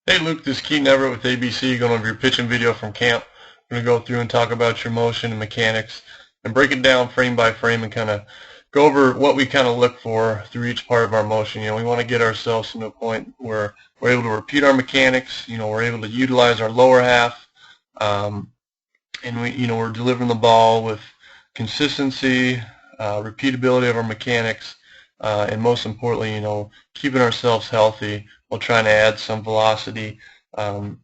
Hey Luke, this is Keaton Everett with ABC, going over your pitching video from camp. I'm going to go through and talk about your motion and mechanics and break it down frame by frame and kind of go over what we kind of look for through each part of our motion. We want to get ourselves to a point where we're able to repeat our mechanics, we're able to utilize our lower half, and we're delivering the ball with consistency, repeatability of our mechanics, and most importantly, keeping ourselves healthy while trying to add some velocity. And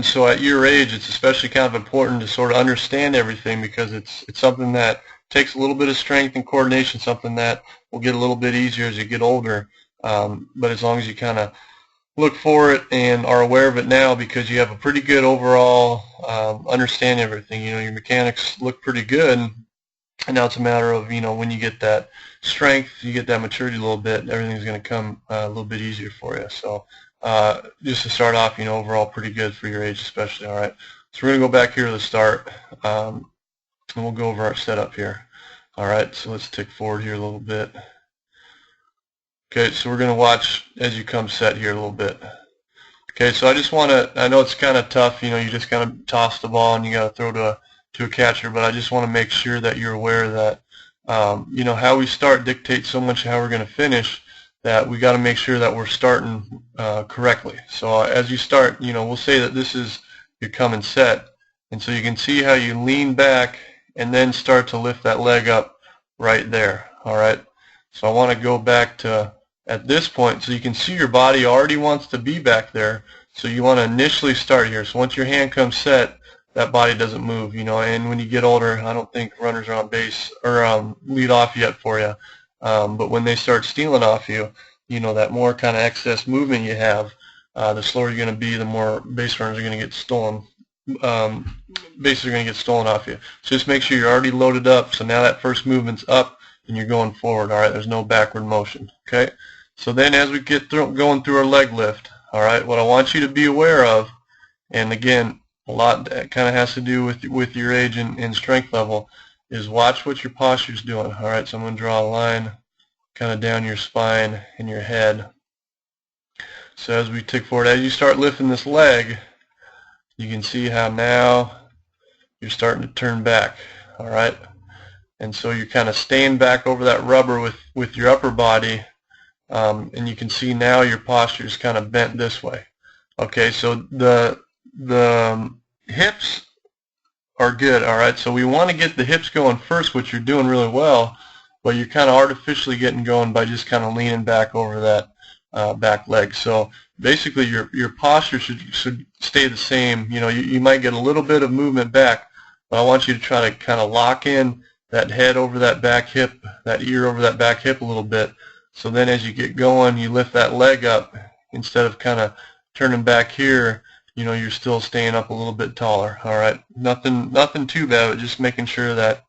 so at your age, it's especially kind of important to sort of understand everything, because it's something that takes a little bit of strength and coordination, something that will get a little bit easier as you get older. But as long as you kind of look for it and are aware of it now, because you have a pretty good overall understanding of everything. Your mechanics look pretty good, and now it's a matter of, when you get that strength, you get that maturity a little bit, everything's going to come a little bit easier for you. So just to start off, overall pretty good for your age especially. All right, so we're going to go back here to the start, and we'll go over our setup here. All right, so let's tick forward here a little bit. Okay, so we're going to watch as you come set here a little bit. Okay, so I know it's kind of tough, you just kind of toss the ball and you got to throw to a catcher, but I just want to make sure that you're aware that, how we start dictates so much how we're going to finish, that we got to make sure that we're starting correctly. So as you start, we'll say that this is your come and set, and so you can see how you lean back and then start to lift that leg up right there. All right, so I want to go back to at this point, so you can see your body already wants to be back there, so you want to initially start here. So once your hand comes set, that body doesn't move, and when you get older, I don't think runners are on base or lead off yet for you, but when they start stealing off you, that more kind of excess movement you have, the slower you're going to be, the more base runners are going to get stolen. Bases are going to get stolen off you. So just make sure you're already loaded up, so now that first movement's up and you're going forward. All right, there's no backward motion. Okay, so then as we get going through our leg lift, all right, what I want you to be aware of, and again, a lot that kind of has to do with your age and strength level, is watch what your posture's doing. All right, so I'm going to draw a line kind of down your spine and your head. So as we tick forward, as you start lifting this leg, you can see how now you're starting to turn back. All right, and so you're kind of staying back over that rubber with your upper body, and you can see now your posture is kind of bent this way. Okay, so the hips are good. All right, so we want to get the hips going first, which you're doing really well, but you're kind of artificially getting going by just kind of leaning back over that back leg. So basically your posture should stay the same. You might get a little bit of movement back, but I want you to try to kind of lock in that head over that back hip, that ear over that back hip a little bit. So then as you get going, you lift that leg up instead of kind of turning back here. You're still staying up a little bit taller. All right, nothing too bad, but just making sure that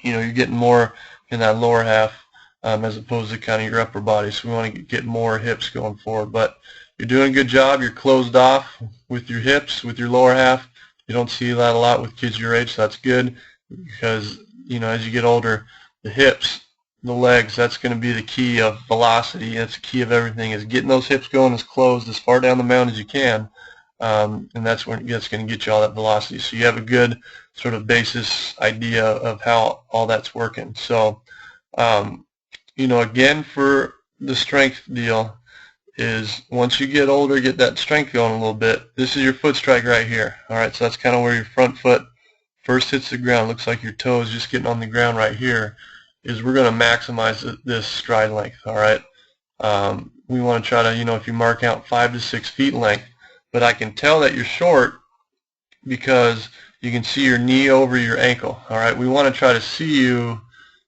you're getting more in that lower half as opposed to kind of your upper body. So we want to get more hips going forward. But you're doing a good job. You're closed off with your hips, with your lower half. You don't see that a lot with kids your age, so that's good, because as you get older, the hips, the legs, that's going to be the key of velocity. That's the key of everything, is getting those hips going as closed as far down the mound as you can, and that's going to get you all that velocity. So you have a good sort of basis idea of how all that's working. So again, for the strength deal, is once you get older, get that strength going a little bit. This is your foot strike right here. All right, so that's kind of where your front foot first hits the ground. Looks like your toe is just getting on the ground right here. Is we're going to maximize this stride length. All right, we want to try to, if you mark out 5 to 6 feet length, but I can tell that you're short because you can see your knee over your ankle. All right, we want to try to see you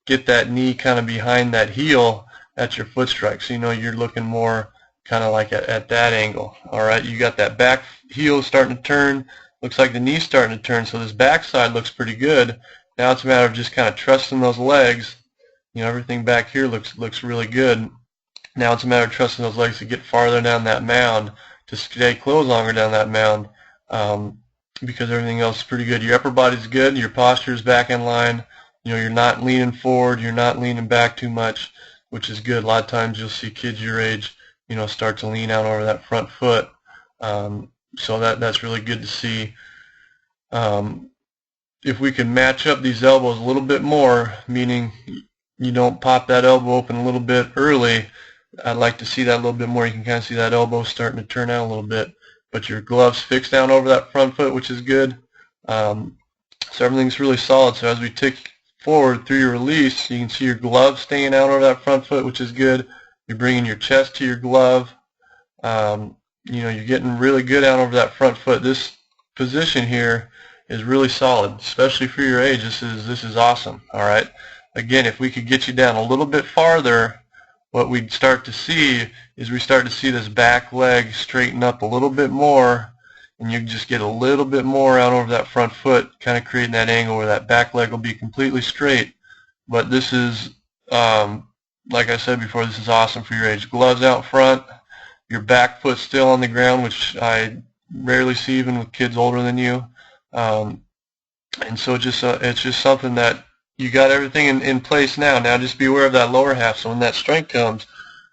get that knee kind of behind that heel at your foot strike. So you're looking more kind of like at that angle. All right, you got that back heel starting to turn. Looks like the knee's starting to turn, so this backside looks pretty good. Now it's a matter of just kind of trusting those legs. Everything back here looks really good. Now it's a matter of trusting those legs to get farther down that mound, to stay close longer down that mound, because everything else is pretty good. Your upper body's good. Your posture is back in line. You're not leaning forward. You're not leaning back too much, which is good. A lot of times you'll see kids your age, start to lean out over that front foot. So that's really good to see. If we can match up these elbows a little bit more, meaning you don't pop that elbow open a little bit early, I'd like to see that a little bit more. You can kind of see that elbow starting to turn out a little bit, but your gloves fixed down over that front foot, which is good. So everything's really solid. So as we tick forward through your release, you can see your glove staying out over that front foot, which is good. You're bringing your chest to your glove. You're getting really good out over that front foot. This position here is really solid, especially for your age. This is awesome. All right. Again, if we could get you down a little bit farther, what we'd start to see is we start to see this back leg straighten up a little bit more, and you just get a little bit more out over that front foot, kind of creating that angle where that back leg will be completely straight. But this is, like I said before, this is awesome for your age. Gloves out front, your back foot still on the ground, which I rarely see even with kids older than you. And so it's just something that you got everything in place now. Now just be aware of that lower half. So when that strength comes,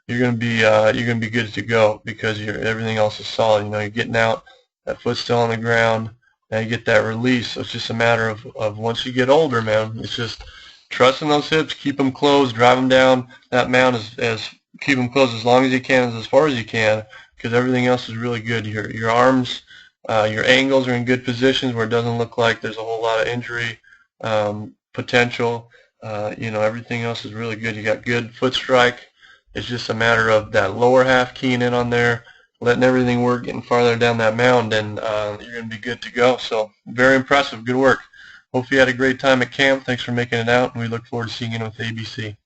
you're gonna be good to go because everything else is solid. You're getting out, that foot's still on the ground. Now you get that release. So it's just a matter of once you get older, man. It's just trusting those hips, keep them closed, drive them down that mound as keep them closed as long as you can, as far as you can, because everything else is really good. Your arms, your angles are in good positions where it doesn't look like there's a whole lot of injury potential. Everything else is really good. You got good foot strike. It's just a matter of that lower half keying in on there, letting everything work, getting farther down that mound, and you're going to be good to go. So very impressive. Good work. Hope you had a great time at camp. Thanks for making it out, and we look forward to seeing you with ABC.